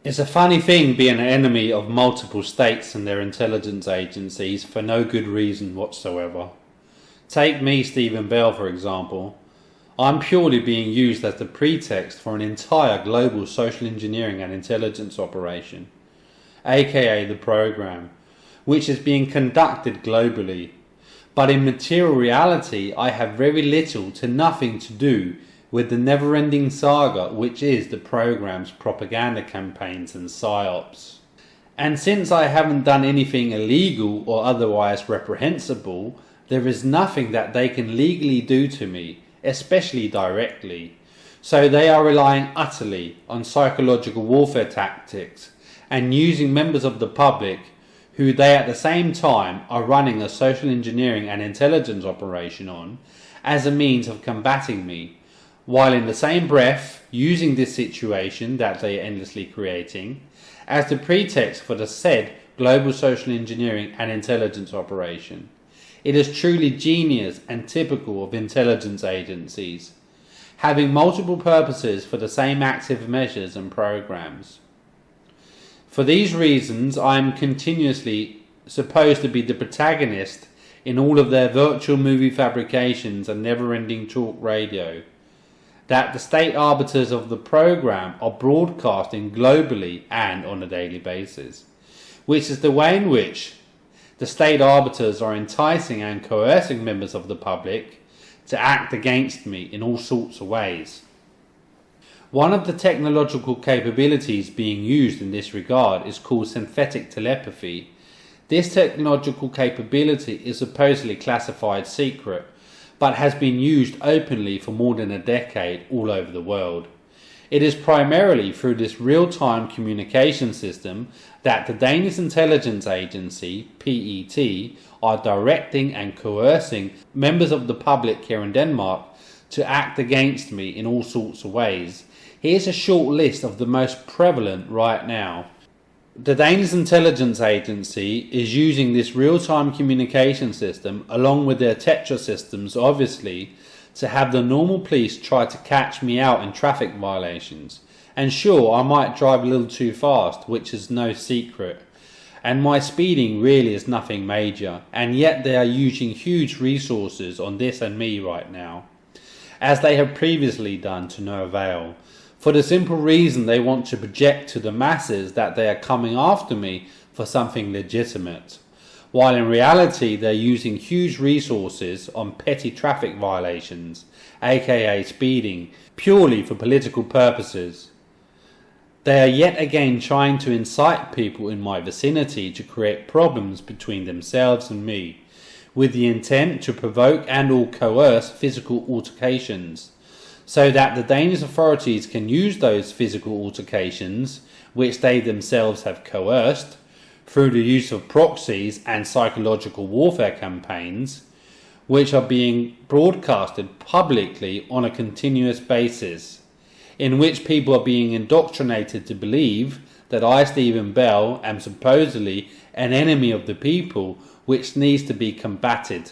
It's a funny thing being an enemy of multiple states and their intelligence agencies for no good reason whatsoever. Take me, Stephen Bell, for example. I'm purely being used as the pretext for an entire global social engineering and intelligence operation, aka the program, which is being conducted globally. But in material reality, I have very little to nothing to do with the never-ending saga which is the program's propaganda campaigns and PYOPS. And since I haven't done anything illegal or otherwise reprehensible, there is nothing that they can legally do to me, especially directly. So they are relying utterly on psychological warfare tactics and using members of the public who they at the same time are running a social engineering and intelligence operation on as a means of combating me, while in the same breath using this situation that they are endlessly creating as the pretext for the said global social engineering and intelligence operation. It is truly genius and typical of intelligence agencies, having multiple purposes for the same active measures and programs. For these reasons, I am continuously supposed to be the protagonist in all of their virtual movie fabrications and never-ending talk radio, that the state arbiters of the program are broadcasting globally and on a daily basis, which is the way in which the state arbiters are enticing and coercing members of the public to act against me in all sorts of ways. One of the technological capabilities being used in this regard is called synthetic telepathy. This technological capability is supposedly classified secret, but has been used openly for more than a decade all over the world. It is primarily through this real-time communication system that the Danish intelligence agency, PET, are directing and coercing members of the public here in Denmark to act against me in all sorts of ways. Here's a short list of the most prevalent right now. The Danish intelligence agency is using this real-time communication system along with their Tetra systems, obviously, to have the normal police try to catch me out in traffic violations. And sure, I might drive a little too fast, which is no secret, and my speeding really is nothing major, and yet they are using huge resources on this and me right now, as they have previously done to no avail, for the simple reason they want to project to the masses that they are coming after me for something legitimate, while in reality they're using huge resources on petty traffic violations, aka speeding, purely for political purposes. They are yet again trying to incite people in my vicinity to create problems between themselves and me, with the intent to provoke and or coerce physical altercations, so that the Danish authorities can use those physical altercations, which they themselves have coerced, through the use of proxies and psychological warfare campaigns, which are being broadcasted publicly on a continuous basis, in which people are being indoctrinated to believe that I, Stephen Bell, am supposedly an enemy of the people which needs to be combated.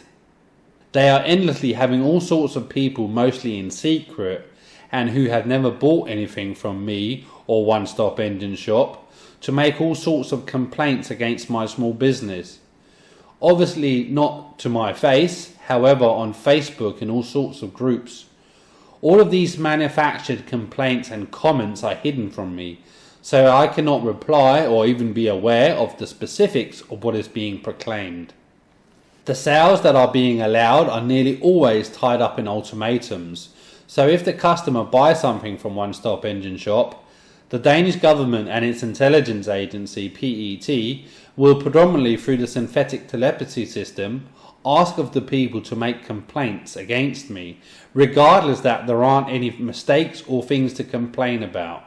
They are endlessly having all sorts of people, mostly in secret, and who have never bought anything from me or One Stop Engine Shop, to make all sorts of complaints against my small business. Obviously not to my face, however on Facebook and all sorts of groups. All of these manufactured complaints and comments are hidden from me, so I cannot reply or even be aware of the specifics of what is being proclaimed. The sales that are being allowed are nearly always tied up in ultimatums, so if the customer buys something from One Stop Engine Shop, the Danish government and its intelligence agency, PET, will predominantly through the synthetic telepathy system ask of the people to make complaints against me, regardless that there aren't any mistakes or things to complain about.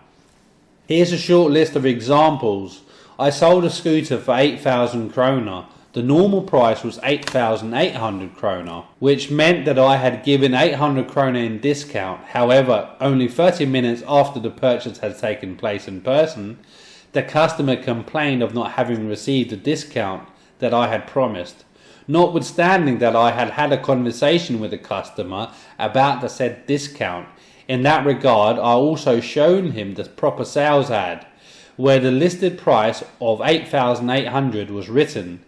Here's a short list of examples. I sold a scooter for 8,000 kroner. The normal price was 8,800 kroner, which meant that I had given 800 kroner in discount. However, only 30 minutes after the purchase had taken place in person, the customer complained of not having received the discount that I had promised, notwithstanding that I had had a conversation with the customer about the said discount. In that regard, I also shown him the proper sales ad, where the listed price of 8,800 was written.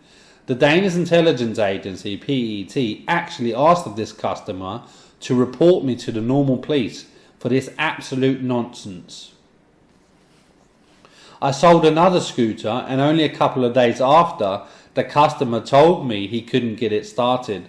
The Danish intelligence agency, PET, actually asked of this customer to report me to the normal police for this absolute nonsense. I sold another scooter, and only a couple of days after, the customer told me he couldn't get it started.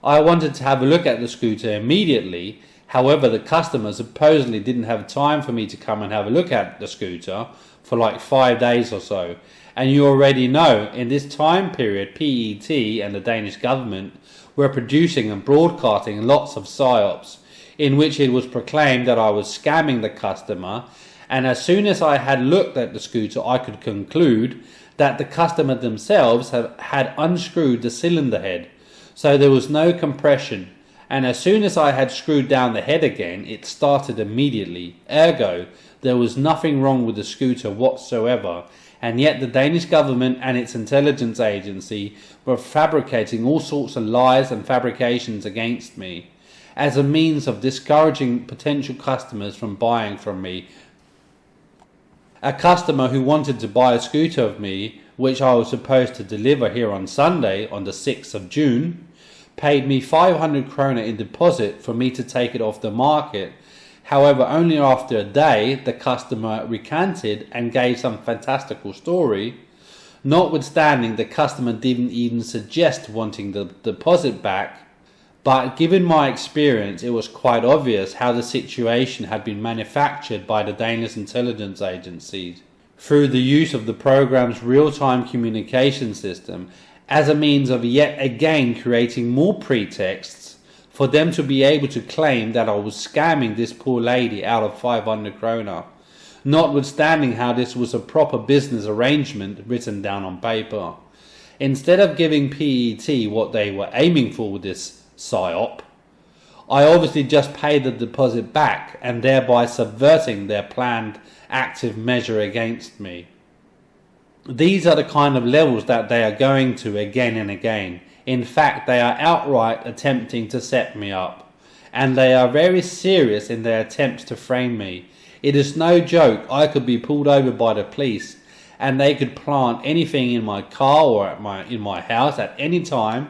I wanted to have a look at the scooter immediately. However, the customer supposedly didn't have time for me to come and have a look at the scooter for like 5 days or so. And you already know, in this time period, PET and the Danish government were producing and broadcasting lots of PYOPS, in which it was proclaimed that I was scamming the customer. And as soon as I had looked at the scooter, I could conclude that the customer themselves had unscrewed the cylinder head. So there was no compression. And as soon as I had screwed down the head again, it started immediately. Ergo, there was nothing wrong with the scooter whatsoever. And yet the Danish government and its intelligence agency were fabricating all sorts of lies and fabrications against me as a means of discouraging potential customers from buying from me. A customer who wanted to buy a scooter of me, which I was supposed to deliver here on Sunday, on the 6th of June, paid me 500 kroner in deposit for me to take it off the market. However, only after a day, the customer recanted and gave some fantastical story. Notwithstanding, the customer didn't even suggest wanting the deposit back. But given my experience, it was quite obvious how the situation had been manufactured by the Danish intelligence agencies through the use of the program's real-time communication system as a means of yet again creating more pretexts for them to be able to claim that I was scamming this poor lady out of 500 kroner, notwithstanding how this was a proper business arrangement written down on paper. Instead of giving PET what they were aiming for with this PSYOP, I obviously just paid the deposit back and thereby subverting their planned active measure against me. These are the kind of levels that they are going to again and again. In fact, they are outright attempting to set me up, and they are very serious in their attempts to frame me. It is no joke. I could be pulled over by the police and they could plant anything in my car or in my house at any time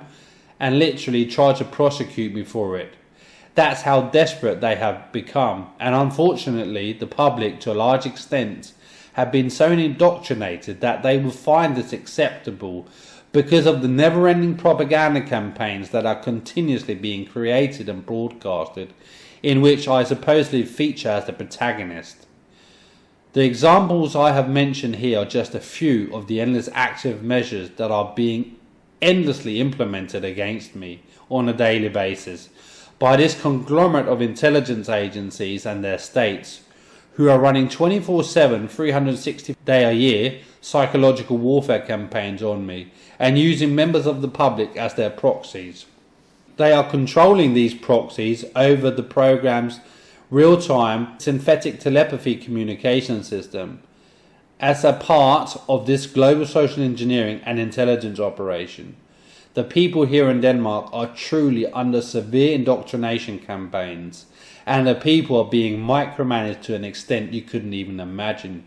and literally try to prosecute me for it. That's how desperate they have become, and unfortunately the public to a large extent have been so indoctrinated that they will find this acceptable because of the never-ending propaganda campaigns that are continuously being created and broadcasted, in which I supposedly feature as the protagonist. The examples I have mentioned here are just a few of the endless active measures that are being endlessly implemented against me on a daily basis by this conglomerate of intelligence agencies and their states, who are running 24/7, 360 days a year psychological warfare campaigns on me and using members of the public as their proxies. They are controlling these proxies over the program's real-time synthetic telepathy communication system as a part of this global social engineering and intelligence operation. The people here in Denmark are truly under severe indoctrination campaigns, and the people are being micromanaged to an extent you couldn't even imagine.